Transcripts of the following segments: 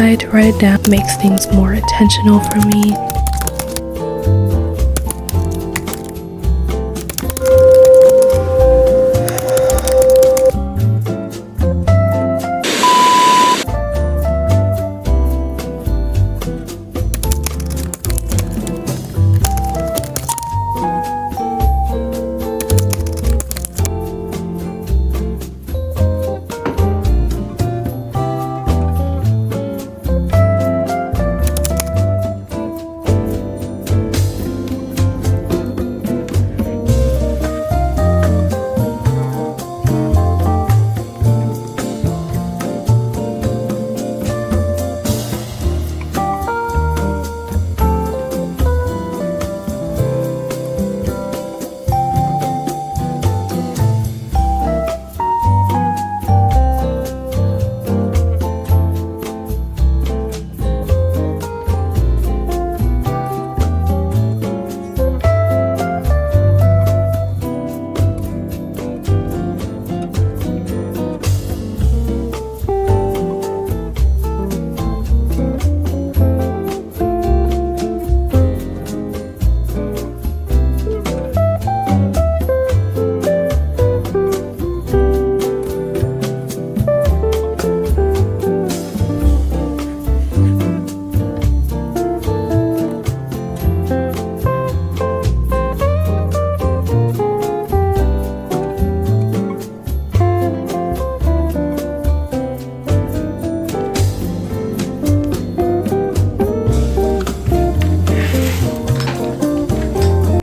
decided to write it down. It makes things more intentional for me.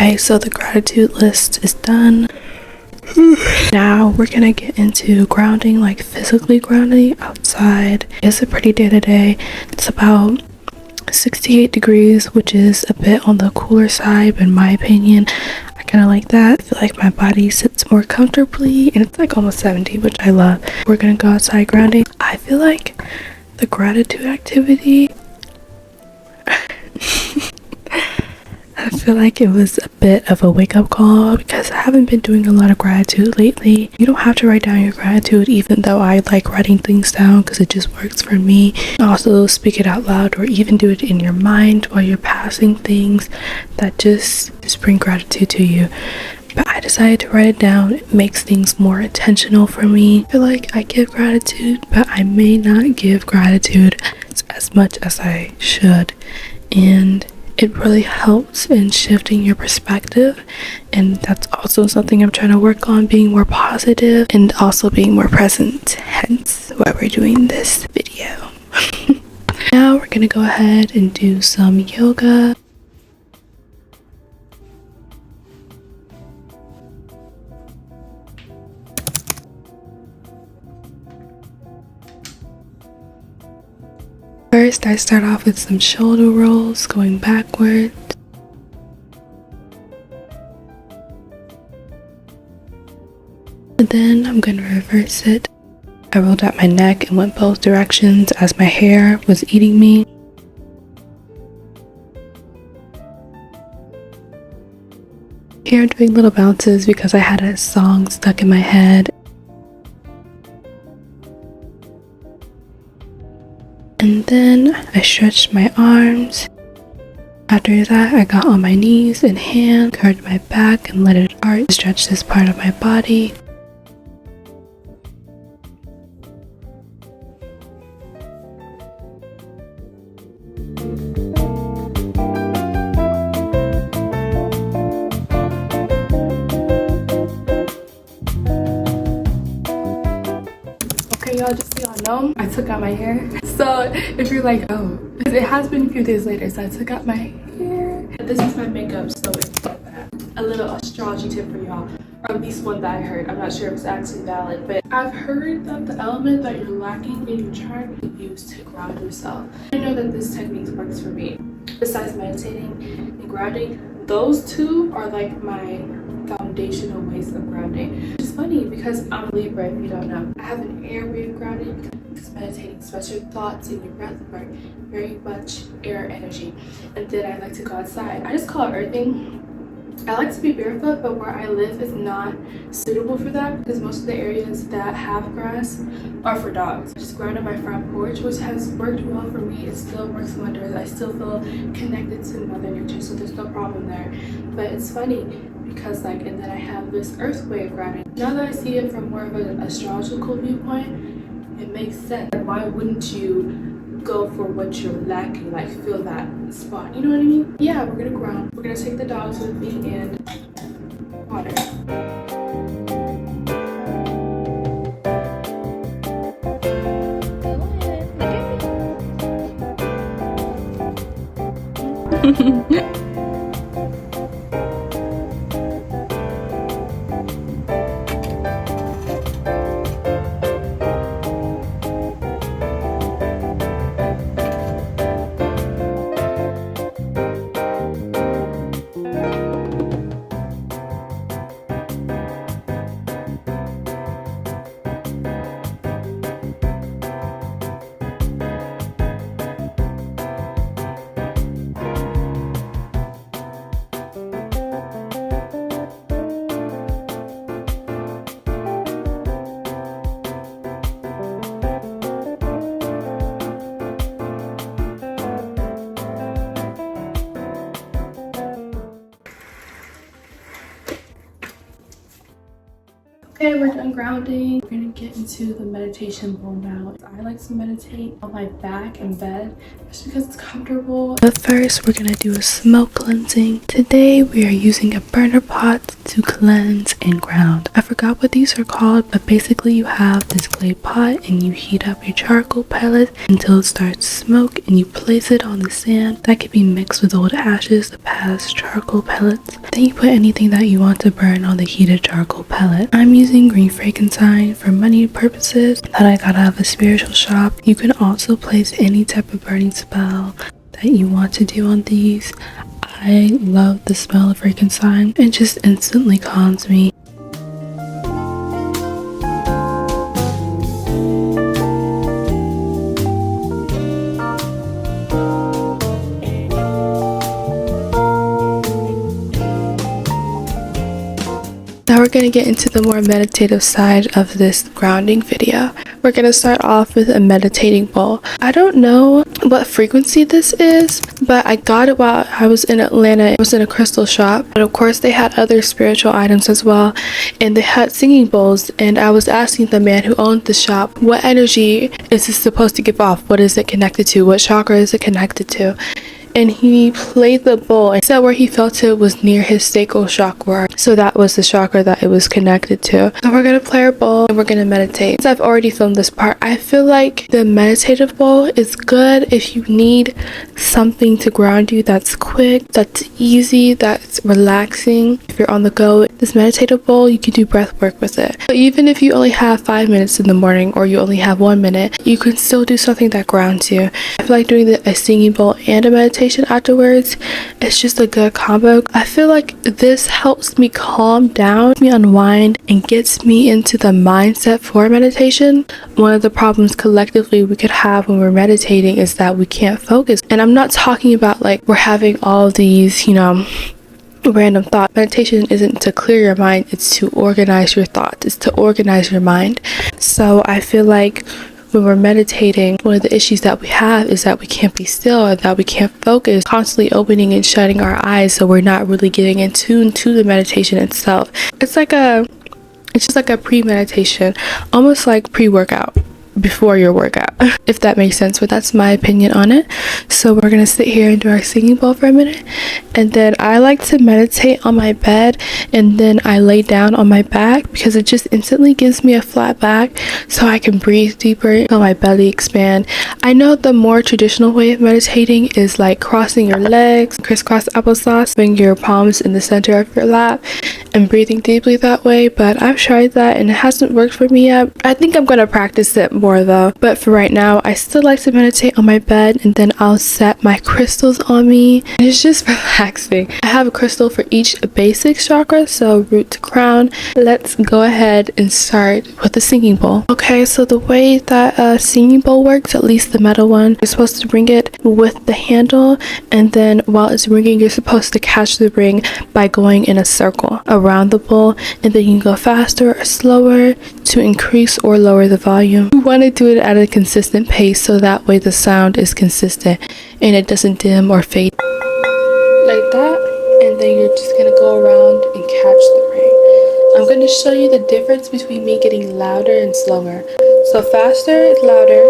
Okay, so the gratitude list is done. Now we're gonna get into grounding, like physically grounding outside. It's a pretty day today. It's about 68 degrees, which is a bit on the cooler side in my opinion. I kind of like that. I feel like my body sits more comfortably, and it's like almost 70, which I love. We're gonna go outside grounding. I feel like the gratitude activity I feel like it was a bit of a wake-up call because I haven't been doing a lot of gratitude lately. You don't have to write down your gratitude, even though I like writing things down because it just works for me. Also speak it out loud or even do it in your mind while you're passing things that just bring gratitude to you. But I decided to write it down. It makes things more intentional for me. I feel like I give gratitude, but I may not give gratitude as much as I should. And it really helps in shifting your perspective, and that's also something I'm trying to work on, being more positive and also being more present, hence why we're doing this video. Now we're gonna go ahead and do some yoga. First, I start off with some shoulder rolls, going backwards. And then I'm going to reverse it. I rolled out my neck and went both directions as my hair was eating me. Here I'm doing little bounces because I had a song stuck in my head. And then I stretched my arms. After that, I got on my knees and hands, curved my back and let it arch, stretch this part of my body. Y'all, just so y'all know, I took out my hair. So if you're like, oh, it has been a few days later, so I took out my hair. This is my makeup, so it's a little astrology tip for y'all, or at least one that I heard. I'm not sure if it's actually valid, but I've heard that the element that you're lacking in your chart you use to ground yourself. I know that this technique works for me. Besides meditating and grounding, those two are like my foundational ways of grounding. It's funny because I'm a Libra, if you don't know. I have an air way of grounding because meditating, especially thoughts and your breath work, very much air energy. And then I like to go outside. I just call it earthing. I like to be barefoot, but where I live is not suitable for that because most of the areas that have grass are for dogs. Just ground on my front porch, which has worked well for me. It still works wonders. I still feel connected to Mother Nature, so there's no problem there. But it's funny because like, and then I have this earth way of grounding. Now that I see it from more of an astrological viewpoint, it makes sense. Why wouldn't you go for what you're lacking, like fill that spot, you know what I mean? Yeah, we're gonna ground. We're gonna take the dogs with me and water. Look at me. Okay, we're done grounding. We're gonna get into the meditation bowl now. I like to meditate on my back in bed just because it's comfortable. But first, we're gonna do a smoke cleansing. Today, we are using a burner pot to cleanse and ground. I forgot what these are called, but basically you have this clay pot and you heat up your charcoal pellet until it starts to smoke and you place it on the sand. That could be mixed with old ashes, the past charcoal pellets. Then you put anything that you want to burn on the heated charcoal pellet. I'm using green frankincense for money purposes that I got out of a spiritual shop. You can also place any type of burning spell that you want to do on these. I love the smell of frankincense. It just instantly calms me. Now we're going to get into the more meditative side of this grounding video. We're going to start off with a meditating bowl. I don't know what frequency this is, but I got it while I was in Atlanta. It was in a crystal shop, but of course they had other spiritual items as well, and they had singing bowls. And I was asking the man who owned the shop, what energy is this supposed to give off? What is it connected to? What chakra is it connected to? And he played the bowl and said where he felt it was near his sacral chakra. So that was the chakra that it was connected to. So we're going to play our bowl and we're going to meditate. Since I've already filmed this part, I feel like the meditative bowl is good if you need something to ground you that's quick, that's easy, that's relaxing. If you're on the go, this meditative bowl, you can do breath work with it. But even if you only have 5 minutes in the morning or you only have 1 minute, you can still do something that grounds you. I feel like doing a singing bowl and a meditation afterwards, it's just a good combo. I feel like this helps me calm down, me unwind, and gets me into the mindset for meditation. One of the problems collectively we could have when we're meditating is that we can't focus. And I'm not talking about like we're having all these, random thought. Meditation isn't to clear your mind, it's to organize your thoughts, it's to organize your mind. So I feel like when we're meditating, one of the issues that we have is that we can't be still, or that we can't focus, constantly opening and shutting our eyes, so we're not really getting in tune to the meditation itself. It's just like a pre-meditation, almost like pre-workout before your workout, if that makes sense, but that's my opinion on it. So we're gonna sit here and do our singing bowl for a minute, and then I like to meditate on my bed, and then I lay down on my back because it just instantly gives me a flat back so I can breathe deeper, feel my belly expand. I know the more traditional way of meditating is like crossing your legs, crisscross applesauce, putting your palms in the center of your lap and breathing deeply that way, but I've tried that and it hasn't worked for me yet. I think I'm gonna practice it more though, but for right now I still like to meditate on my bed, and then I'll set my crystals on me and it's just relaxing. I have a crystal for each basic chakra, so root to crown. Let's go ahead and start with the singing bowl. Okay, so the way that a singing bowl works, at least the metal one, you're supposed to ring it with the handle, and then while it's ringing you're supposed to catch the ring by going in a circle around the bowl, and then you can go faster or slower to increase or lower the volume. You want to do it at a consistent pace so that way the sound is consistent and it doesn't dim or fade like that. And then you're just gonna go around and catch the ring. I'm gonna show you the difference between me getting louder and slower. So faster is louder,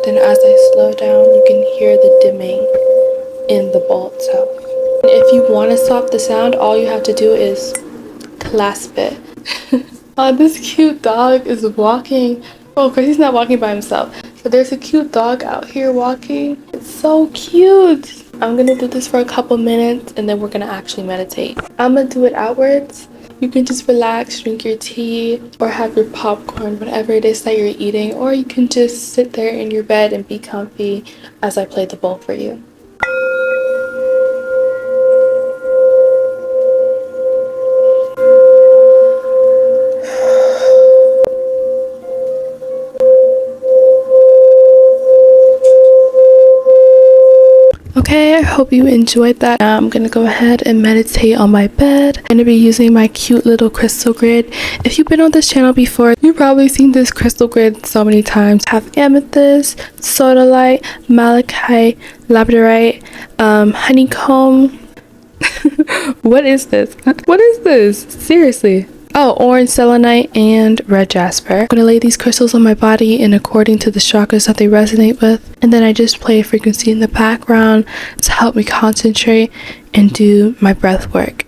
then as I slow down you can hear the dimming in the bowl itself. If you want to stop the sound, all you have to do is clasp it. Oh, this cute dog is walking. Oh, of course he's not walking by himself, but there's a cute dog out here walking. It's so cute. I'm gonna do this for a couple minutes and then we're gonna actually meditate. I'm gonna do it outwards. You can just relax, drink your tea or have your popcorn, whatever it is that you're eating, or you can just sit there in your bed and be comfy as I play the bowl for you. Okay, I hope you enjoyed that. Now I'm gonna go ahead and meditate on my bed. I'm gonna be using my cute little crystal grid. If you've been on this channel before, you've probably seen this crystal grid so many times. I have amethyst, sodalite, malachite, labradorite, honeycomb. What is this? What is this? Seriously. Oh, orange selenite and red jasper. I'm gonna lay these crystals on my body and according to the chakras that they resonate with, and then I just play a frequency in the background to help me concentrate and do my breath work.